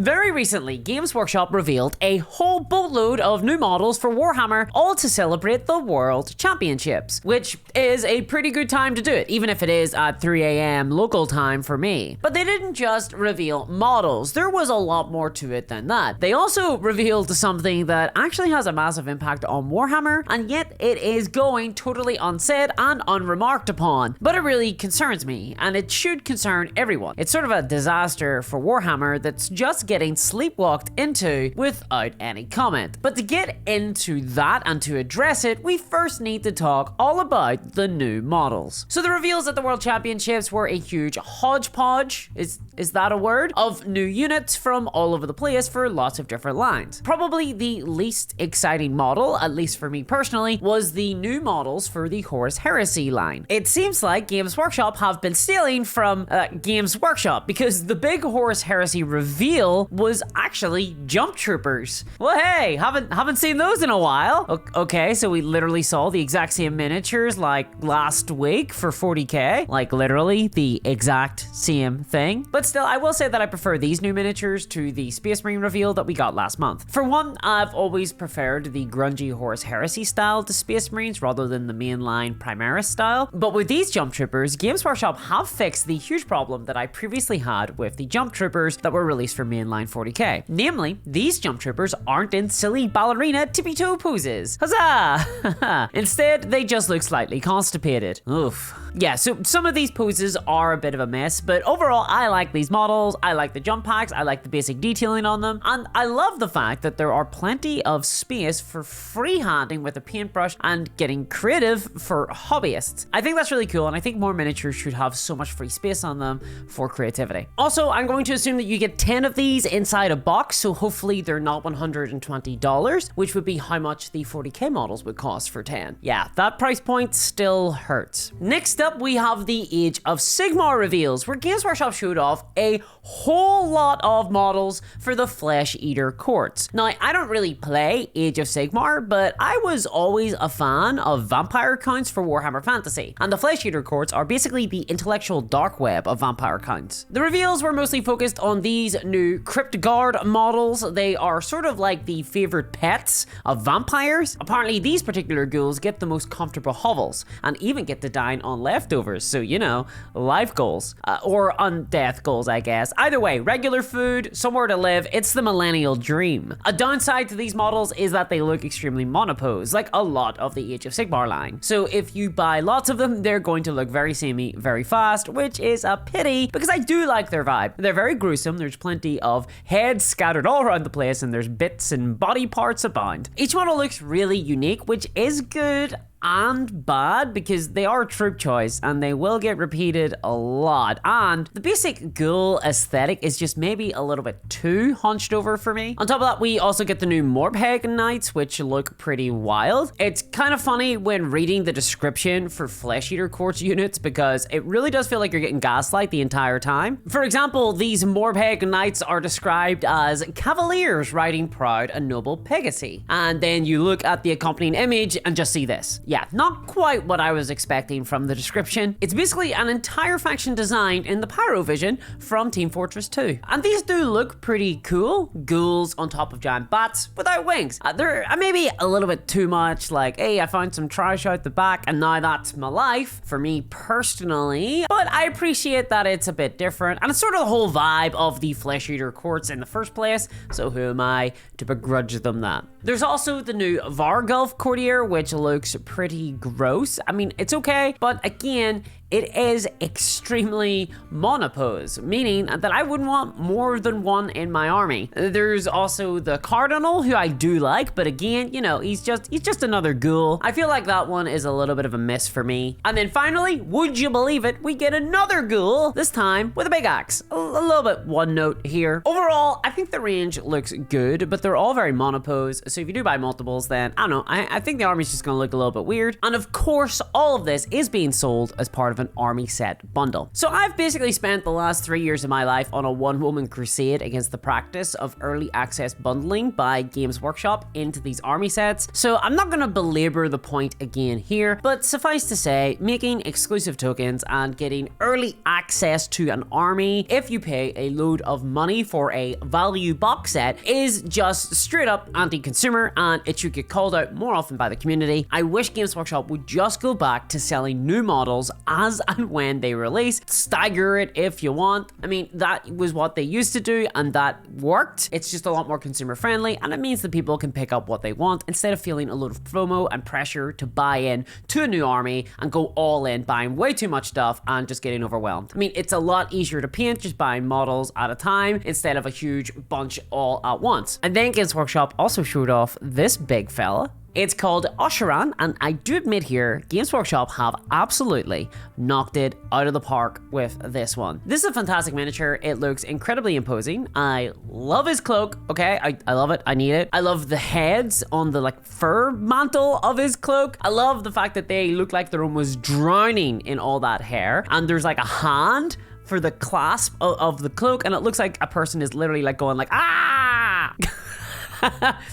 Very recently, Games Workshop revealed a whole boatload of new models for Warhammer, all to celebrate the World Championships, which is a pretty good time to do it, even if it is at 3 a.m. local time for me. But they didn't just reveal models, there was a lot more to it than that. They also revealed something that actually has a massive impact on Warhammer, and yet it is going totally unsaid and unremarked upon. But it really concerns me, and it should concern everyone. It's sort of a disaster for Warhammer that's just getting sleepwalked into without any comment. But to get into that and to address it, we first need to talk all about the new models. So the reveals at the World Championships were a huge hodgepodge, is that a word? Of new units from all over the place for lots of different lines. Probably the least exciting model, at least for me personally, was the new models for the Horus Heresy line. It seems like Games Workshop have been stealing from Games Workshop, because the big Horus Heresy reveal was actually Jump Troopers. Well, hey, haven't seen those in a while. Okay, so we literally saw the exact same miniatures like last week for 40k, like literally the exact same thing. But still, I will say that I prefer these new miniatures to the Space Marine reveal that we got last month. For one, I've always preferred the grungy Horus Heresy style to Space Marines rather than the mainline Primaris style. But with these Jump Troopers, Games Workshop have fixed the huge problem that I previously had with the Jump Troopers that were released for mainline 40k. Namely, these Jump Troopers aren't in silly ballerina tippy-toe poses. Huzzah! Instead, they just look slightly constipated. Oof. Yeah, so some of these poses are a bit of a mess, but overall, I like these models, I like the jump packs, I like the basic detailing on them, and I love the fact that there are plenty of space for freehanding with a paintbrush and getting creative for hobbyists. I think that's really cool, and I think more miniatures should have so much free space on them for creativity. Also, I'm going to assume that you get 10 of these inside a box, so hopefully they're not $120, which would be how much the 40k models would cost for 10. Yeah, that price point still hurts. Next up, we have the Age of Sigmar reveals, where Games Workshop showed off a whole lot of models for the Flesh Eater courts. Now, I don't really play Age of Sigmar, but I was always a fan of vampire counts for Warhammer Fantasy, and the Flesh Eater courts are basically the intellectual dark web of vampire counts. The reveals were mostly focused on these new Crypt Guard models. They are sort of like the favorite pets of vampires. Apparently, these particular ghouls get the most comfortable hovels, and even get to dine on leftovers, so you know, life goals, or undeath goals, I guess. Either way, regular food, somewhere to live, it's the millennial dream. A downside to these models is that they look extremely monopose, like a lot of the Age of Sigmar line. So if you buy lots of them, they're going to look very samey very fast, which is a pity, because I do like their vibe. They're very gruesome, there's plenty of heads scattered all around the place, and there's bits and body parts abound. Each model looks really unique, which is good and bad, because they are troop choice and they will get repeated a lot, and the basic ghoul aesthetic is just maybe a little bit too hunched over for me. On top of that, we also get the new Morbheg Knights, which look pretty wild. It's kind of funny when reading the description for Flesh Eater Courts units, because it really does feel like you're getting gaslight the entire time. For example, these Morbheg Knights are described as cavaliers riding proud and noble Pegasi, and then you look at the accompanying image and just see this. Yeah, not quite what I was expecting from the description. It's basically an entire faction designed in the Pyrovision from Team Fortress 2. And these do look pretty cool. Ghouls on top of giant bats without wings. They're maybe a little bit too much, like, hey, I found some trash out the back and now that's my life, for me personally. But I appreciate that it's a bit different, and it's sort of the whole vibe of the Flesh Eater Courts in the first place, so who am I to begrudge them that? There's also the new Vargulf Courtier, which looks pretty gross. I mean, it's okay, but again, it is extremely monopose, meaning that I wouldn't want more than one in my army. There's also the Cardinal, who I do like, but again, you know, he's just another ghoul. I feel like that one is a little bit of a miss for me. And then finally, would you believe it, we get another ghoul, this time with a big axe. A little bit one note here. Overall, I think the range looks good, but they're all very monopose, so if you do buy multiples, then I don't know, I think the army's just gonna look a little bit weird. And of course, all of this is being sold as part of an army set bundle. So I've basically spent the last 3 years of my life on a one-woman crusade against the practice of early access bundling by Games Workshop into these army sets, so I'm not going to belabor the point again here, but suffice to say, making exclusive tokens and getting early access to an army if you pay a load of money for a value box set is just straight up anti-consumer, and it should get called out more often by the community. I wish Games Workshop would just go back to selling new models as and when they release. Stagger it if you want. I mean, that was what they used to do and that worked. It's just a lot more consumer friendly, and it means that people can pick up what they want instead of feeling a load of FOMO and pressure to buy in to a new army and go all in, buying way too much stuff and just getting overwhelmed. I mean, it's a lot easier to paint just buying models at a time instead of a huge bunch all at once. And then Games Workshop also showed off this big fella. It's called Oshiran, and I do admit here, Games Workshop have absolutely knocked it out of the park with this one. This is a fantastic miniature. It looks incredibly imposing. I love his cloak, okay? I love it. I need it. I love the heads on the fur mantle of his cloak. I love the fact that they look like they're almost drowning in all that hair, and there's a hand for the clasp of the cloak, and it looks like a person is literally going ah!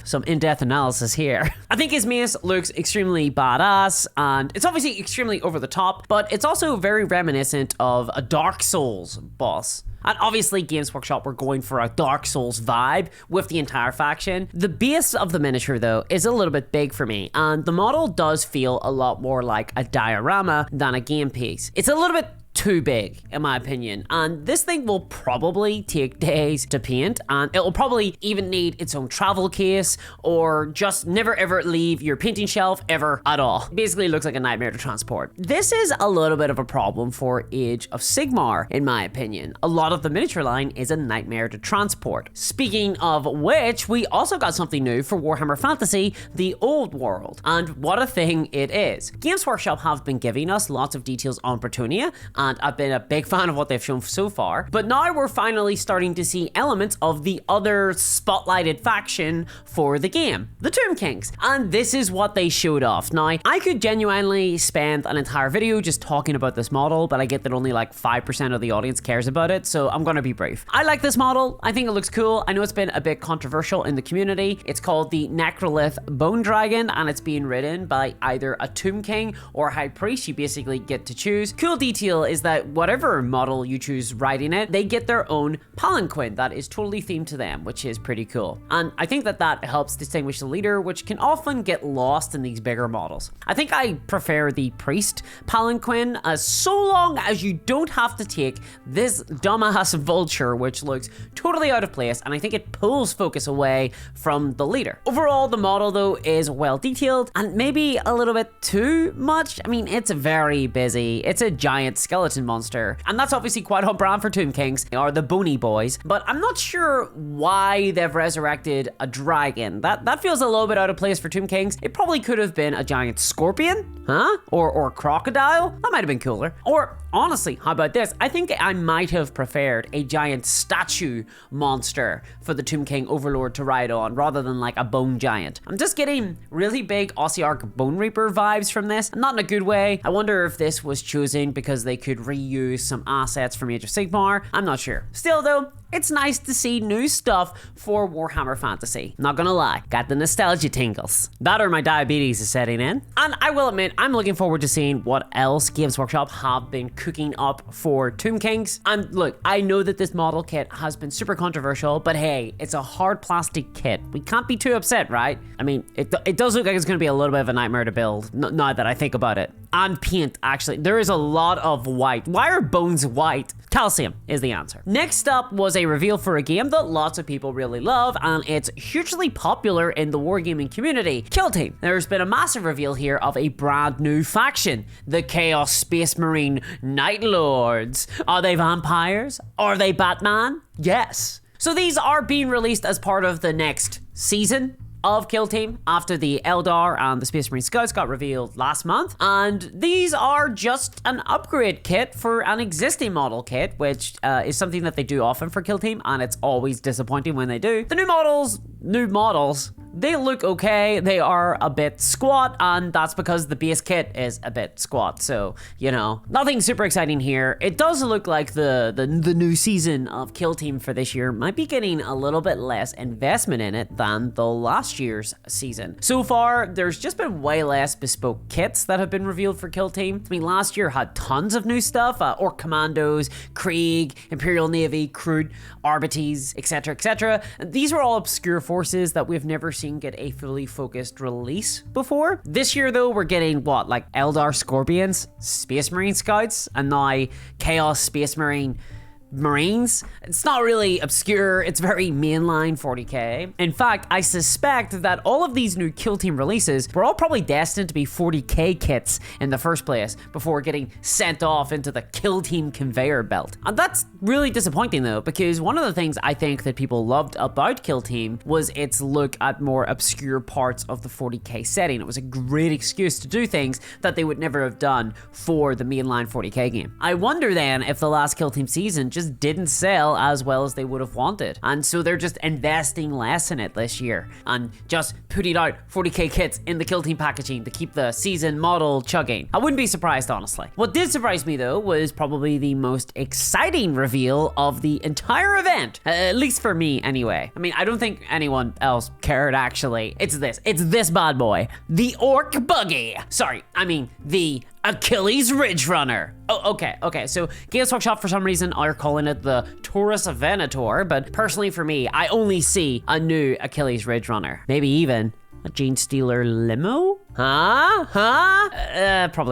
Some in-depth analysis here. I think his mace looks extremely badass, and it's obviously extremely over the top, but it's also very reminiscent of a Dark Souls boss. And obviously Games Workshop were going for a Dark Souls vibe with the entire faction. The base of the miniature though is a little bit big for me, and the model does feel a lot more like a diorama than a game piece. It's a little bit too big in my opinion, and this thing will probably take days to paint, and it will probably even need its own travel case or just never ever leave your painting shelf ever at all. Basically, it looks like a nightmare to transport. This is a little bit of a problem for Age of Sigmar in my opinion. A lot of the miniature line is a nightmare to transport. Speaking of which, we also got something new for Warhammer Fantasy, the Old World, and what a thing it is. Games Workshop have been giving us lots of details on Bretonnia, and I've been a big fan of what they've shown so far, but now we're finally starting to see elements of the other spotlighted faction for the game, the Tomb Kings, and this is what they showed off. Now, I could genuinely spend an entire video just talking about this model, but I get that only 5% of the audience cares about it, so I'm gonna be brief. I like this model. I think it looks cool. I know it's been a bit controversial in the community. It's called the Necrolith Bone Dragon, and it's being ridden by either a Tomb King or a High Priest. You basically get to choose. Cool detail is that whatever model you choose riding it, they get their own palanquin that is totally themed to them, which is pretty cool. And I think that that helps distinguish the leader, which can often get lost in these bigger models. I think I prefer the priest palanquin, so long as you don't have to take this dumbass vulture, which looks totally out of place, and I think it pulls focus away from the leader. Overall, the model though is well detailed and maybe a little bit too much. I mean, it's very busy. It's a giant skeleton monster, and that's obviously quite on brand for Tomb Kings, or the Bony Boys, but I'm not sure why they've resurrected a dragon. That feels a little bit out of place for Tomb Kings. It probably could have been a giant scorpion, huh? Or crocodile. That might have been cooler. Or honestly, how about this? I think I might have preferred a giant statue monster for the Tomb King Overlord to ride on, rather than a bone giant. I'm just getting really big Ossiarch Bone Reaper vibes from this, not in a good way. I wonder if this was chosen because they could reuse some assets from Age of Sigmar. I'm not sure. Still though, it's nice to see new stuff for Warhammer Fantasy. Not gonna lie, got the nostalgia tingles. That or my diabetes is setting in. And I will admit, I'm looking forward to seeing what else Games Workshop have been cooking up for Tomb Kings. And look, I know that this model kit has been super controversial, but hey, it's a hard plastic kit. We can't be too upset, right? I mean, it does look like it's gonna be a little bit of a nightmare to build, now that I think about it. And paint, actually, there is a lot of white. Why are bones white? Calcium is the answer. Next up was a reveal for a game that lots of people really love, and it's hugely popular in the wargaming community, Kill Team. There's been a massive reveal here of a brand new faction, the Chaos Space Marine Night Lords. Are they vampires? Are they Batman? Yes. So these are being released as part of the next season of Kill Team, after the Eldar and the Space Marine Scouts got revealed last month, and these are just an upgrade kit for an existing model kit, which is something that they do often for Kill Team, and it's always disappointing when they do. The new models, they look okay. They are a bit squat, and that's because the base kit is a bit squat. So, you know, nothing super exciting here. It does look like the new season of Kill Team for this year might be getting a little bit less investment in it than the last year's season. So far, there's just been way less bespoke kits that have been revealed for Kill Team. I mean, last year had tons of new stuff, Orc Commandos, Krieg, Imperial Navy, Crude, Arbites, etc, etc. These were all obscure forces that we've never seen get a fully focused release before. This year though, we're getting what, like Eldar Scorpions, Space Marine Scouts, and now Chaos Space Marines. It's not really obscure, it's very mainline 40k. In fact, I suspect that all of these new Kill Team releases were all probably destined to be 40k kits in the first place before getting sent off into the Kill Team conveyor belt. And that's really disappointing though, because one of the things I think that people loved about Kill Team was its look at more obscure parts of the 40k setting. It was a great excuse to do things that they would never have done for the mainline 40k game. I wonder then if the last Kill Team season just didn't sell as well as they would have wanted, and so they're just investing less in it this year and just putting out 40k kits in the Kill Team packaging to keep the season model chugging. I wouldn't be surprised, honestly. What did surprise me though was probably the most exciting reveal of the entire event, at least for me anyway. I mean, I don't think anyone else cared actually. It's this bad boy, the Orc Buggy. Sorry, I mean the Achilles Ridge Runner. Oh, okay. So Games Workshop for some reason are calling it the Taurus Venator, but personally for me, I only see a new Achilles Ridge Runner. Maybe even a Gene Stealer limo? Probably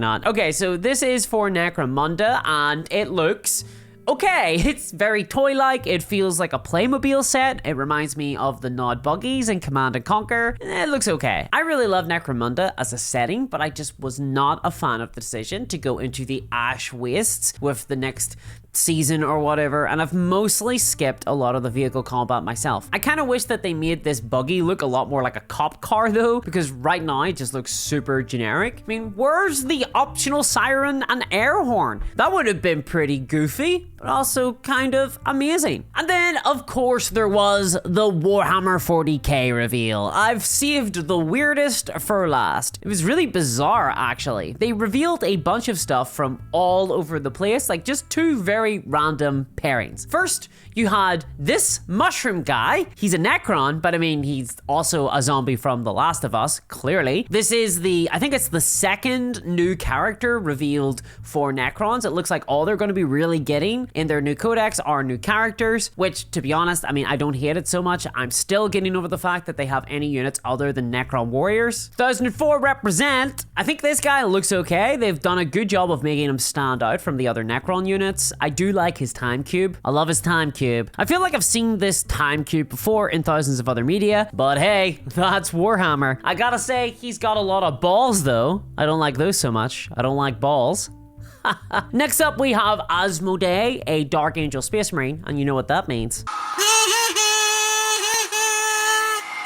not. Okay, so this is for Necromunda, and it looks okay. It's very toy-like. It feels like a Playmobil set. It reminds me of the Nod Buggies in Command & Conquer. It looks okay. I really love Necromunda as a setting, but I just was not a fan of the decision to go into the Ash Wastes with the next season or whatever, and I've mostly skipped a lot of the vehicle combat myself. I kind of wish that they made this buggy look a lot more like a cop car though, because right now it just looks super generic. I mean, where's the optional siren and air horn? That would have been pretty goofy, but also kind of amazing. And then, of course, there was the Warhammer 40k reveal. I've saved the weirdest for last. It was really bizarre, actually. They revealed a bunch of stuff from all over the place, like just two very random pairings. First, you had this mushroom guy. He's a Necron, but I mean, he's also a zombie from The Last of Us, clearly. This is I think it's the second new character revealed for Necrons. It looks like all they're going to be really getting in their new codex are new characters, which, to be honest, I mean, I don't hate it so much. I'm still getting over the fact that they have any units other than Necron warriors. 1004 represent. I think this guy looks okay. They've done a good job of making him stand out from the other Necron units. I do like his time cube. I love his time cube. I feel like I've seen this time cube before in thousands of other media, but hey, that's Warhammer. I gotta say, he's got a lot of balls though. I don't like those so much. I don't like balls. Next up, we have Asmodee, a Dark Angel Space Marine, and you know what that means.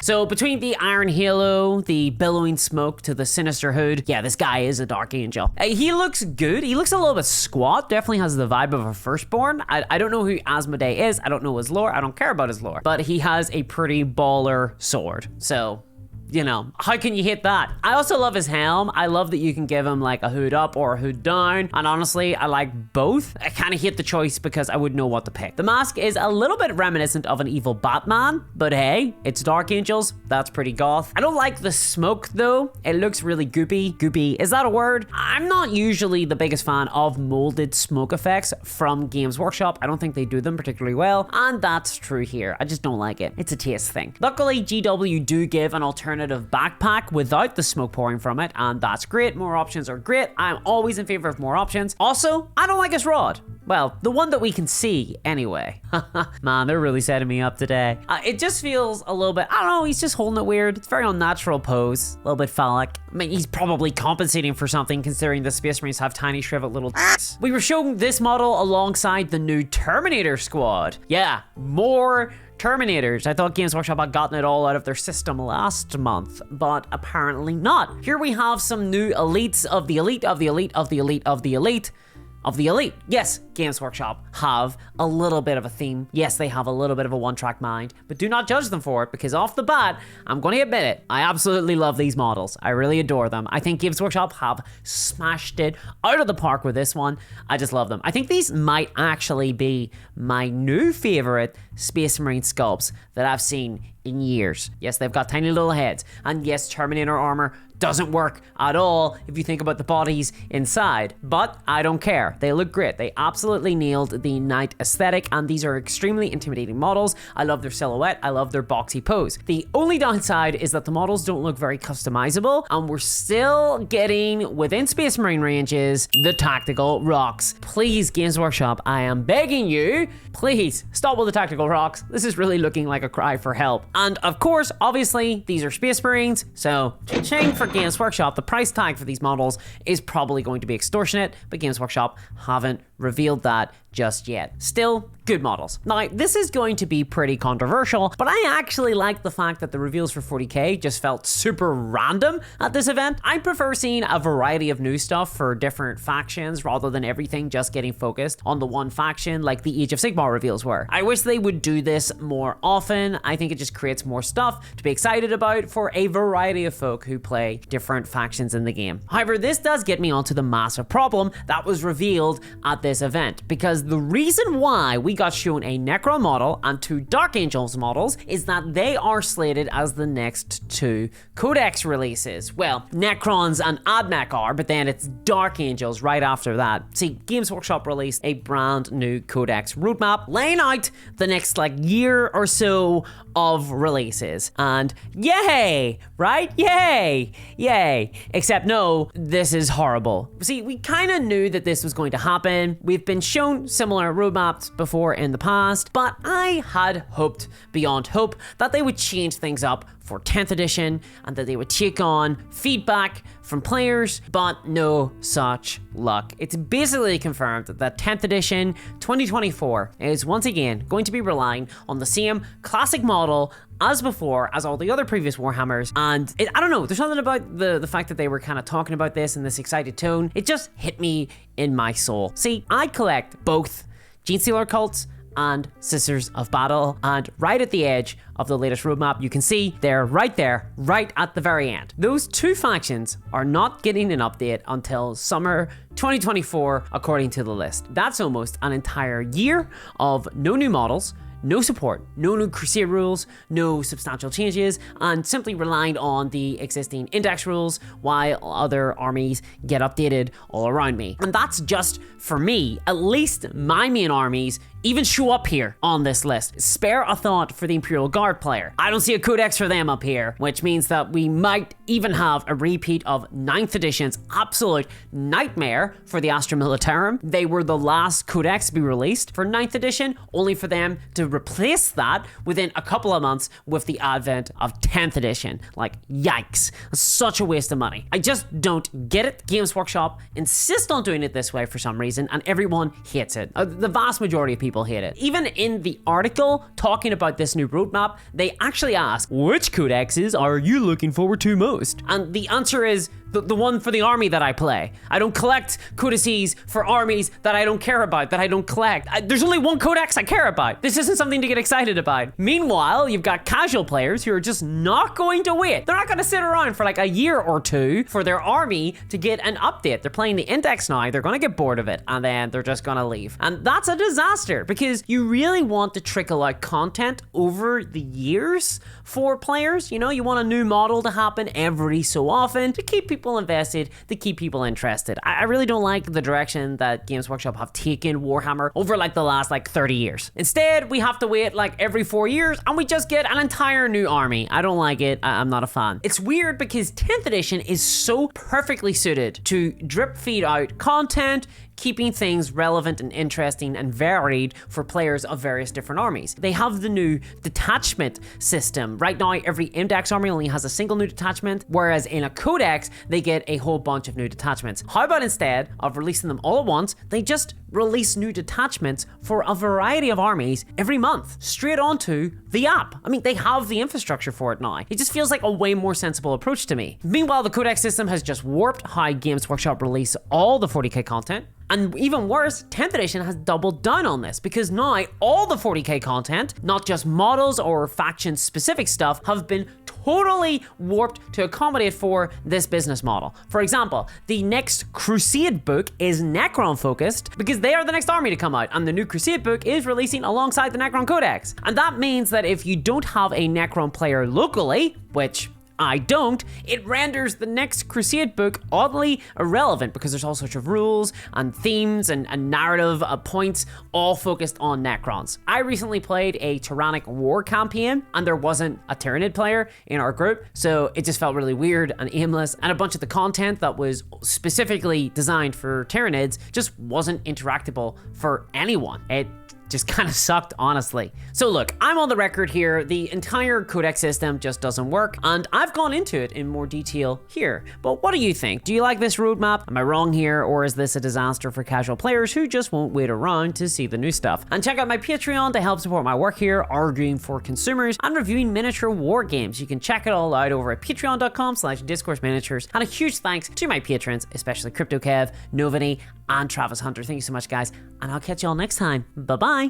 So between the Iron Halo, the billowing smoke to the sinister hood, yeah, this guy is a Dark Angel. He looks good. He looks a little bit squat. Definitely has the vibe of a Firstborn. I don't know who Asmodee is. I don't know his lore. I don't care about his lore. But he has a pretty baller sword. So, you know, how can you hit that? I also love his helm. I love that you can give him like a hood up or a hood down. And honestly, I like both. I kind of hate the choice because I wouldn't know what to pick. The mask is a little bit reminiscent of an evil Batman, but hey, it's Dark Angels. That's pretty goth. I don't like the smoke though. It looks really goopy. Goopy, is that a word? I'm not usually the biggest fan of molded smoke effects from Games Workshop. I don't think they do them particularly well. And that's true here. I just don't like it. It's a taste thing. Luckily, GW do give an alternative backpack without the smoke pouring from it, and that's great. More options are great. I'm always in favor of more options. Also, I don't like his rod. Well, the one that we can see anyway. Man, they're really setting me up today. It just feels a little bit, I don't know, he's just holding it weird. It's a very unnatural pose, a little bit phallic. I mean, he's probably compensating for something considering the Space Marines have tiny shriveled little dicks. We were shown this model alongside the new Terminator squad. Yeah, more Terminators. I thought Games Workshop had gotten it all out of their system last month, but apparently not. Here we have some new elites of the elite of the elite of the elite of the elite. of the elite. Yes, Games Workshop have a little bit of a theme. Yes, they have a little bit of a one-track mind, but do not judge them for it, because off the bat, I'm going to admit it, I absolutely love these models. I really adore them. I think Games Workshop have smashed it out of the park with this one. I just love them. I think these might actually be my new favorite Space Marine sculpts that I've seen in years. Yes, they've got tiny little heads, and yes, Terminator armor doesn't work at all if you think about the bodies inside, but I don't care. They look great. They absolutely nailed the knight aesthetic, and these are extremely intimidating models. I love their silhouette. I love their boxy pose. The only downside is that the models don't look very customizable, and we're still getting within Space Marine ranges the tactical rocks. Please, Games Workshop, I am begging you, please stop with the tactical rocks. This is really looking like a cry for help. And of course, obviously, these are Space Marines, so cha-ching for Games Workshop. The price tag for these models is probably going to be extortionate, but Games Workshop haven't revealed that just yet. Still, good models. Now, this is going to be pretty controversial, but I actually like the fact that the reveals for 40k just felt super random at this event. I prefer seeing a variety of new stuff for different factions rather than everything just getting focused on the one faction like the Age of Sigmar reveals were. I wish they would do this more often. I think it just creates more stuff to be excited about for a variety of folk who play different factions in the game. However, this does get me onto the massive problem that was revealed at this event, because the reason why we got shown a Necron model and 2 Dark Angels models is that they are slated as the next 2 Codex releases. Well, Necrons and AdMech are, but then it's Dark Angels right after that. See, Games Workshop released a brand new Codex roadmap laying out the next year or so of releases, and yay, right? Yay. Except no, this is horrible. See, we kind of knew that this was going to happen. We've been shown similar roadmaps before in the past, but I had hoped beyond hope that they would change things up for 10th edition and that they would take on feedback from players, but no such luck. It's basically confirmed that 10th edition 2024 is once again going to be relying on the same classic model as before, as all the other previous Warhammers, and I don't know, there's something about the fact that they were kind of talking about this in this excited tone. It just hit me in my soul. See, I collect both Genestealer cults and Sisters of Battle, and right at the edge of the latest roadmap, you can see they're right there, right at the very end. Those 2 factions are not getting an update until summer 2024, according to the list. That's almost an entire year of no new models, no support, no new Crusade rules, no substantial changes, and simply relying on the existing index rules while other armies get updated all around me. And that's just for me. At least my main armies even show up here on this list. Spare a thought for the Imperial Guard player. I don't see a codex for them up here, which means that we might even have a repeat of 9th edition's absolute nightmare for the Astra Militarum. They were the last codex to be released for 9th edition, only for them to replace that within a couple of months with the advent of 10th edition. Yikes. Such a waste of money. I just don't get it. Games Workshop insist on doing it this way for some reason, and everyone hates it. The vast majority of people hate it. Even in the article talking about this new roadmap, they actually ask, which codexes are you looking forward to most? And the answer is the one for the army that I play. I don't collect codices for armies that I don't care about, that I don't collect. There's only one codex I care about. This isn't something to get excited about. Meanwhile, you've got casual players who are just not going to wait. They're not going to sit around for a year or 2 for their army to get an update. They're playing the index now. They're going to get bored of it, and then they're just going to leave. And that's a disaster, because you really want to trickle out content over the years for players. You want a new model to happen every so often to keep people invested, to keep people interested. I really don't like the direction that Games Workshop have taken Warhammer over the last 30 years. Instead, we have to wait every 4 years and we just get an entire new army. I don't like it. I'm not a fan. It's weird because 10th edition is so perfectly suited to drip feed out content, keeping things relevant and interesting and varied for players of various different armies. They have the new detachment system. Right now, every index army only has a single new detachment, whereas in a codex, they get a whole bunch of new detachments. How about instead of releasing them all at once, they just release new detachments for a variety of armies every month, straight onto the app. I mean, they have the infrastructure for it now. It just feels like a way more sensible approach to me. Meanwhile, the Codex system has just warped how Games Workshop release all the 40k content. And even worse, 10th edition has doubled down on this because now all the 40k content, not just models or faction specific stuff, have been totally warped to accommodate for this business model. For example, the next Crusade book is Necron focused because they are the next army to come out, and the new Crusade book is releasing alongside the Necron Codex. And that means that if you don't have a Necron player locally, which I don't, it renders the next Crusade book oddly irrelevant because there's all sorts of rules and themes and narrative points all focused on Necrons. I recently played a Tyrannic War campaign and there wasn't a Tyranid player in our group, so it just felt really weird and aimless, and a bunch of the content that was specifically designed for Tyranids just wasn't interactable for anyone. It just kind of sucked, honestly. So look, I'm on the record here. The entire Codex system just doesn't work, and I've gone into it in more detail here. But what do you think? Do you like this roadmap? Am I wrong here, or is this a disaster for casual players who just won't wait around to see the new stuff? And check out my Patreon to help support my work here, arguing for consumers and reviewing miniature war games. You can check it all out over at patreon.com/discourse miniatures. And a huge thanks to my patrons, especially CryptoKev, Novini, and Travis Hunter. Thank you so much, guys, and I'll catch y'all next time. Bye-bye.